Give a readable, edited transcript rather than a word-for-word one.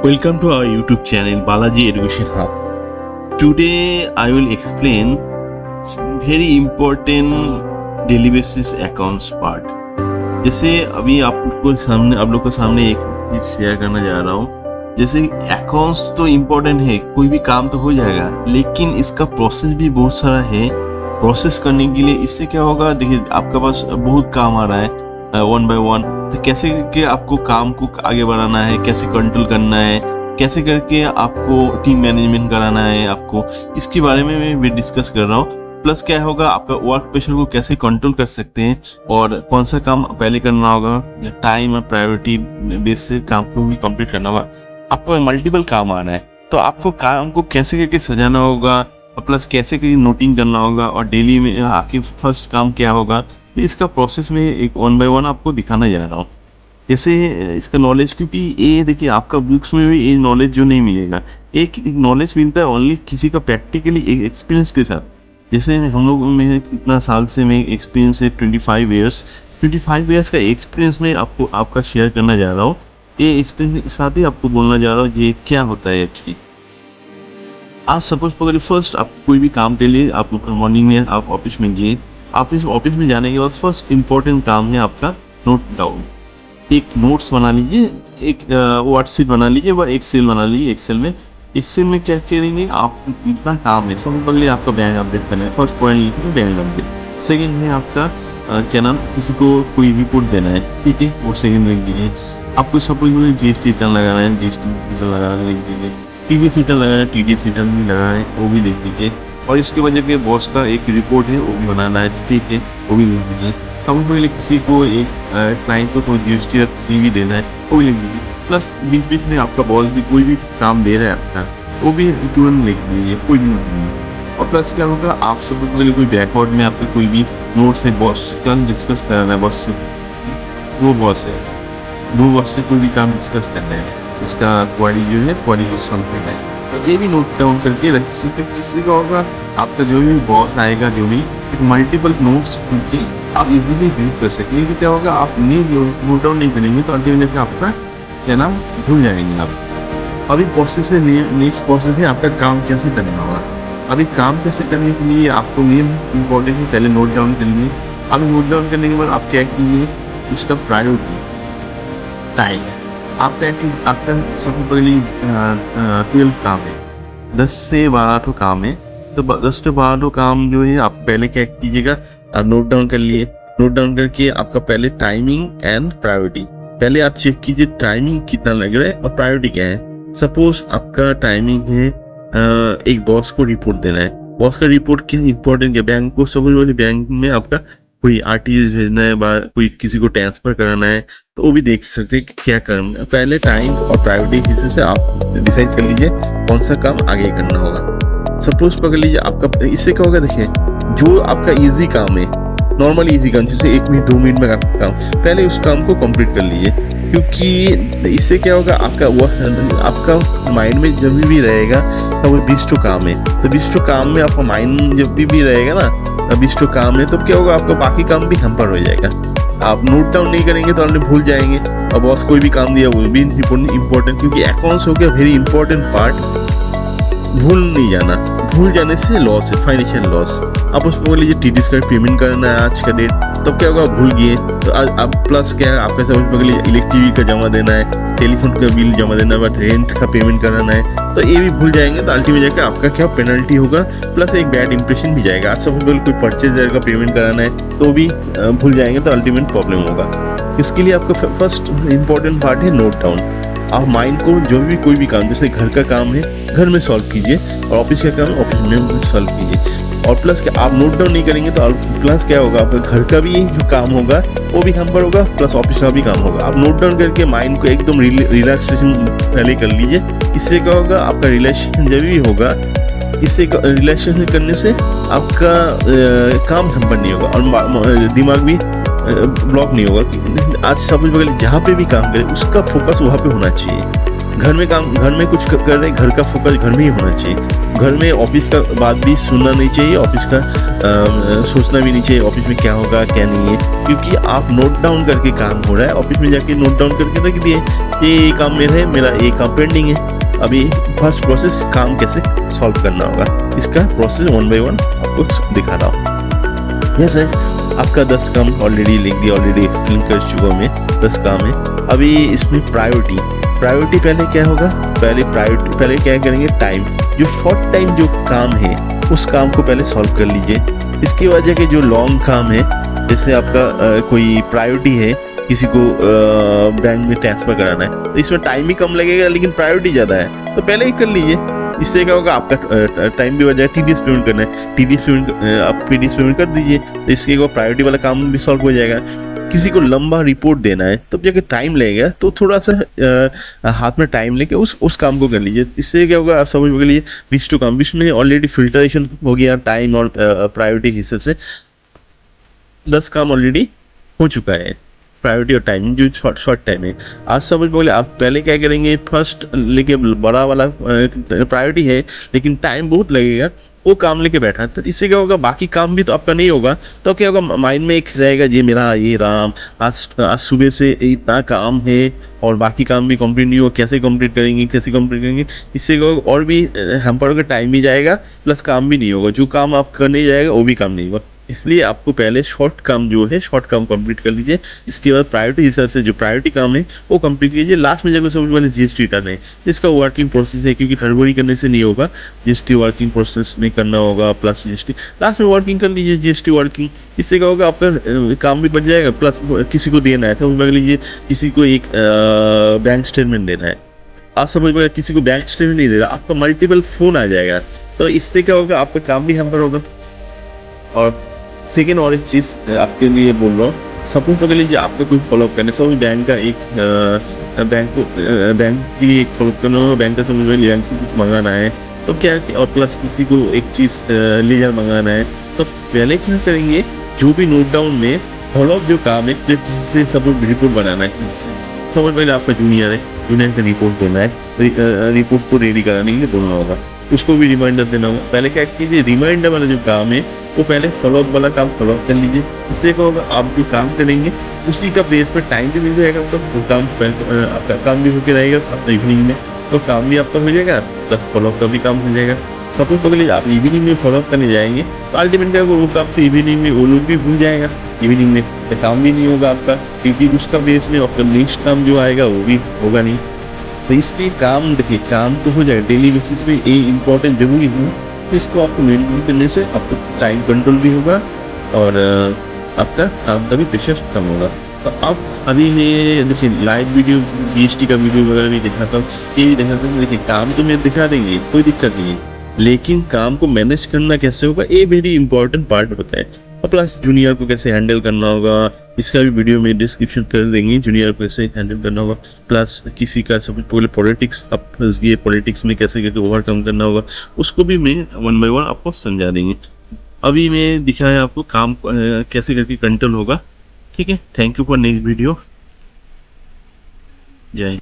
Welcome to our YouTube channel Balaji Education Hub. Today I will explain very important daily basis accounts part. जैसे अभी आप लोग के सामने एक चीज शेयर करना जा रहा हूँ। जैसे अकाउंट्स तो इम्पोर्टेंट है, कोई भी काम तो हो जाएगा, लेकिन इसका प्रोसेस भी बहुत सारा है। प्रोसेस करने के लिए इससे क्या होगा, देखिए आपके पास बहुत काम आ रहा है वन बाय वन, तो कैसे करके आपको काम को आगे बढ़ाना है, कैसे कंट्रोल करना है, कैसे करके आपको टीम मैनेजमेंट कराना है, आपको इसके बारे में मैं डिस्कस कर रहा हूँ। प्लस क्या होगा, आपका वर्क प्रेशर को कैसे कंट्रोल कर सकते हैं और कौन सा काम पहले करना होगा, टाइम और प्रायोरिटी बेस से काम को भी कंप्लीट करना होगा। आपको मल्टीपल काम आ रहा है, तो आपको काम को कैसे करके सजाना होगा और प्लस कैसे करके नोटिंग करना होगा और डेली में आके फर्स्ट काम क्या होगा, इसका प्रोसेस में एक वन बाय वन आपको दिखाना जा रहा हूँ। जैसे इसका नॉलेज, क्योंकि ये देखिए आपका बुक्स में भी ये नॉलेज जो नहीं मिलेगा, एक नॉलेज मिलता है ओनली किसी का प्रैक्टिकली एक एक्सपीरियंस के साथ। जैसे हम लोग में इतना साल से मैं एक्सपीरियंस है 25 ईयर्स का एक्सपीरियंस में आपको आपका शेयर करना जा रहा हूँ। ये एक्सपीरियंस के साथ ही आपको बोलना जा रहा हूँ ये क्या होता है एक्चुअली। आज सपोज पकड़िए, फर्स्ट आप कोई भी काम के लिए आप मॉर्निंग में आप ऑफिस में गए, आप इस ऑफिस में जाने के बाद फर्स्ट इम्पोर्टेंट काम है आपका नोट डाउन। एक नोट्स बना लीजिए, एक वर्कशीट बना लीजिए व एक्सेल बना लीजिए। एक्सेल में क्या करेंगे, आप इतना काम है। सबसे पहले आपका बैंक अपडेट करना है, फर्स्ट पॉइंट लिखिए बैंक अपडेट। सेकंड में आपका क्या नाम, किसी को कोई रिपोर्ट देना है, ठीक है, वो सेकंड लिख दीजिए। आपको सपोज GST रिटर्न लगाना है, GST रिटर्न लगाना लिख दीजिए। TDS रिटर्न लगाना है, TDS रिटर्न भी लगाना है, वो भी लिख दीजिए। और इसके वजह के बॉस का एक रिपोर्ट है, वो भी बनाना है, ठीक है, वो भी लिख दीजिए। सबसे पहले किसी को एक क्लाइंट को GST भी देना है, वो भी लिख दीजिए। प्लस बीच बीच में आपका बॉस भी कोई भी काम दे रहा है आपका, वो भी तुरंत लिख दीजिए, कोई भी नहीं। और प्लस क्या होगा, आप सब पहले कोई बैकवर्ड में आपका कोई भी नोट्स है, बॉस का डिस्कस करना है, बॉस से दो बॉस से कोई भी काम डिस्कस करना है, इसका क्वारी जो है क्वारी को सॉल्व करना है, तो ये भी नोट डाउन करके रख सकते। किसी का होगा आपका जो भी बॉस आएगा, जो भी मल्टीपल नोट्स के आप इजीली रीड कर सकें। लेकिन क्या होगा, आप नोट डाउन नहीं करेंगे तो अल्टीमेटली आपका क्या नाम भूल जाएंगे आप। अभी प्रोसेस है, नेक्स्ट प्रोसेस है आपका काम कैसे करना होगा। अभी काम कैसे करने के लिए आपको मेन इम्पोर्टेंट है पहले नोट डाउन कर लिए। अब नोट डाउन करने के बाद आप क्या कीजिए, उसका प्रायोरिटी टाइम। आपका सबसे पहले 12 काम है, 10 से 12 तो काम है, तो 10 से 12 काम जो है आप पहले क्या कीजिएगा, आप नोट डाउन कर लिए। नोट डाउन करके आपका पहले टाइमिंग एंड प्रायोरिटी, पहले आप चेक कीजिए टाइमिंग कितना लग रहा है और प्रायोरिटी क्या है। सपोज आपका टाइमिंग है एक बॉस को रिपोर्ट देना है, बॉस का रिपोर्ट क्या इंपॉर्टेंट है, बैंक को सपोज बैंक में आपका कोई RTGS भेजना है, कोई किसी को ट्रांसफर कराना है, तो वो भी देख सकते हैं क्या करना है। पहले टाइम और प्रायोरिटी के हिसाब से आप डिसाइड कर लीजिए कौन सा काम आगे करना होगा। सपोज पकड़ लीजिए आपका, इससे क्या होगा, देखिए जो आपका इजी काम है, नॉर्मल इजी काम, जैसे 1 मिनट 2 मिनट में आपका काम, पहले उस काम को कंप्लीट कर लीजिए। क्योंकि इससे क्या होगा, आपका माइंड में जब भी रहेगा तो वो 20 काम है, तो 20 काम में आपका माइंड जब भी रहेगा ना, 20 काम है, तो क्या होगा, आपका बाकी काम भी हैम्पर हो जाएगा। आप नोट डाउन नहीं करेंगे तो आपने भूल जाएंगे, और बॉस कोई भी काम दिया वो भी इम्पोर्टेंट, क्योंकि अकाउंट्स हो गया वेरी इंपॉर्टेंट पार्ट। भूल नहीं जाना, भूल जाने से लॉस है, फाइनेंशियल लॉस। आप उसको बोल लीजिए TDS का पेमेंट करना है आज का डेट, तब क्या होगा, भूल गए तो अब प्लस क्या है, आपका समझ पकड़ लीजिए इलेक्ट्रिक का जमा देना है, टेलीफोन का बिल जमा देना है, बट रेंट का पेमेंट कराना है, तो ये भी भूल जाएंगे तो अल्टीमेट जाकर आपका क्या पेनल्टी होगा, प्लस एक बैड इंप्रेशन भी जाएगा। आज समझ कोई परचेजर का पेमेंट कराना है तो भी भूल जाएंगे तो अल्टीमेट प्रॉब्लम होगा। इसके लिए आपका फर्स्ट इंपॉर्टेंट पार्ट है नोट डाउन। आप माइंड को जो भी कोई भी काम, जैसे घर का काम है घर में सॉल्व कीजिए, और ऑफिस का काम ऑफिस में सॉल्व कीजिए। और प्लस क्या, आप नोट डाउन नहीं करेंगे तो प्लस क्या होगा, आपका घर का भी जो काम होगा वो भी हैम्पर होगा, प्लस ऑफिस का भी काम होगा। आप नोट डाउन करके माइंड को एकदम रिलैक्सेशन पहले कर लीजिए। इससे क्या होगा, आपका रिलैक्सेशन जब भी होगा, इससे रिलैक्सेशन करने से आपका काम हैम्पर नहीं होगा और दिमाग भी ब्लॉक नहीं होगा। आज समझ बगल जहाँ पे भी काम करें उसका फोकस वहाँ पे होना चाहिए, घर में काम, घर में कुछ कर रहे हैं, घर का फोकस घर में ही होना चाहिए। घर में ऑफिस का बात भी सुनना नहीं चाहिए, ऑफिस का सोचना भी नहीं चाहिए ऑफिस में क्या होगा क्या नहीं है, क्योंकि आप नोट डाउन करके काम हो रहा है, ऑफिस में जाके नोट डाउन करके रख दिए ये काम मेरा है, मेरा ये काम पेंडिंग है। अभी फर्स्ट प्रोसेस काम कैसे सॉल्व करना होगा, इसका प्रोसेस 1 बाय 1 आपको दिखा रहा हूँ। जैसे आपका 10 काम ऑलरेडी लिख दिया, ऑलरेडी एक्सप्लेन कर चुका हूँ मैं, 10 काम है। अभी इसमें प्रायोरिटी पहले क्या होगा, पहले क्या करेंगे, टाइम, जो शॉर्ट टाइम जो काम है उस काम को पहले सॉल्व कर लीजिए। इसके बाद जाके जो लॉन्ग काम है, जैसे आपका कोई प्रायोरिटी है, किसी को बैंक में ट्रांसफर कराना है, तो इसमें टाइम ही कम लगेगा लेकिन प्रायोरिटी ज़्यादा है, तो पहले ही कर लीजिए। इससे क्या होगा, आपका टाइम भी बच जाएगा। टीडीएस पेमेंट करना है, टीडीएस पेमेंट आप टीडीएस पेमेंट कर दीजिए, तो इसके बाद प्रायोरिटी वाला काम भी सॉल्व हो जाएगा। किसी को लंबा रिपोर्ट देना है तब जाके टाइम लगेगा, तो थोड़ा सा हाथ में टाइम लेके उस काम को कर लीजिए। इससे क्या होगा, आप समझ के लिए विश टू काम, विश में ऑलरेडी फिल्टरेशन हो गया टाइम और प्रायोरिटी के हिसाब से 10 काम ऑलरेडी हो चुका है। प्रायोरिटी और टाइम जो शॉर्ट टाइम है, आज समझ बोले आप पहले क्या करेंगे, फर्स्ट लेके बड़ा वाला प्रायोरिटी है लेकिन टाइम बहुत लगेगा, वो काम लेके बैठा, तो इससे क्या होगा, बाकी काम भी तो आपका नहीं होगा, तो क्या होगा, माइंड में एक रहेगा ये मेरा ये राम आज सुबह से इतना काम है और बाकी काम भी कंप्लीट नहीं हो, कैसे कंप्लीट करेंगे। इससे क्या होगा, और भी हम पर टाइम भी जाएगा प्लस काम भी नहीं होगा, जो काम आप करने जाएगा वो भी काम नहीं होगा। इसलिए आपको पहले शॉर्ट काम जो है शॉर्ट काम कंप्लीट कर लीजिए, इसके बाद प्रायोरिटी हिसाब से जो प्रायोरिटी काम है वो कंप्लीट कीजिए। लास्ट में जाकर सबसे पहले जीएसटी रिटर्न है, इसका वर्किंग प्रोसेस है, क्योंकि हड़बड़ी करने से नहीं होगा, जीएसटी वर्किंग प्रोसेस में करना होगा, प्लस जीएसटी लास्ट में वर्किंग कर लीजिए, जीएसटी वर्किंग। इससे क्या होगा, आपका काम भी बच जाएगा, प्लस किसी को देना है, समझ में लीजिए किसी को एक बैंक स्टेटमेंट देना है, आप समझ में किसी को बैंक स्टेटमेंट नहीं दे रहा, आपका मल्टीपल फोन आ जाएगा, तो इससे क्या होगा, आपका काम भी हम पर होगा। और सेकेंड और एक चीज़ आपके लिए बोल रहा हूँ, सपोज कर लीजिए आपको कोई फॉलोअप करना है, सब बैंक का एक बैंक की एक फॉलोअप करना हो, बैंक का समझ में बैंक से कुछ मंगाना है, तो क्या, और प्लस किसी को एक चीज़ लेजर मंगाना है, तो पहले क्या करेंगे, जो भी नोट डाउन में फॉलोअप जो काम है, किसी से सपोज रिपोर्ट बनाना है, किससे समझ में आपका जूनियर है, जूनियर का रिपोर्ट देना है, रिपोर्ट को रेडी कराने के लिए बोलना होगा, उसको भी रिमाइंडर देना होगा। पहले क्या कीजिए, रिमाइंडर वाला जो काम है वो पहले फॉलोअप वाला काम फॉलोअप कर लीजिए। इससे क्या होगा, आप जो काम करेंगे उसी का बेस पर टाइम भी मिल जाएगा, तो वो काम आपका काम भी होकर रहेगा इवनिंग में, तो काम भी आपका हो जाएगा प्लस फॉलोअप का भी काम हो जाएगा। सपोज पकड़ लीजिए आप इवनिंग में फॉलोअप करने जाएंगे, तो अल्टीमेट क्या वो काम तो इवनिंग में वो लोग भी भूल जाएगा, इवनिंग में काम भी नहीं होगा आपका, क्योंकि उसका बेस में आपका नेक्स्ट काम जो आएगा वो भी होगा नहीं। तो इसलिए काम, देखिए काम तो हो जाएगा डेली बेसिस में, ये इंपॉर्टेंट जरूरी है, इसको आपको मेंटेन करने से आपको टाइम कंट्रोल भी होगा और आपका काम का भी प्रेशर कम होगा। तो अब अभी मैं देखिए लाइव वीडियो जीएसटी का वीडियो वगैरह भी दिखाता हूँ, ये भी दिखाता हूँ। देखिए काम तो मैं दिखा देंगे, कोई दिक्कत नहीं है, लेकिन काम को मैनेज करना कैसे होगा ये वेरी इंपॉर्टेंट पार्ट होता है। और प्लस जूनियर को कैसे हैंडल करना होगा, इसका भी वीडियो में डिस्क्रिप्शन कर देंगे, जूनियर को कैसे हैंडल करना होगा। प्लस किसी का सब पहले पॉलिटिक्स, अब फंस गए पॉलिटिक्स में कैसे कैसे ओवरकम करना होगा, उसको भी मैं 1 बाय 1 आपको समझा देंगे। अभी मैं दिखाया आपको काम कैसे करके कंट्रोल होगा। ठीक है, thank you for next video. जय हिंद।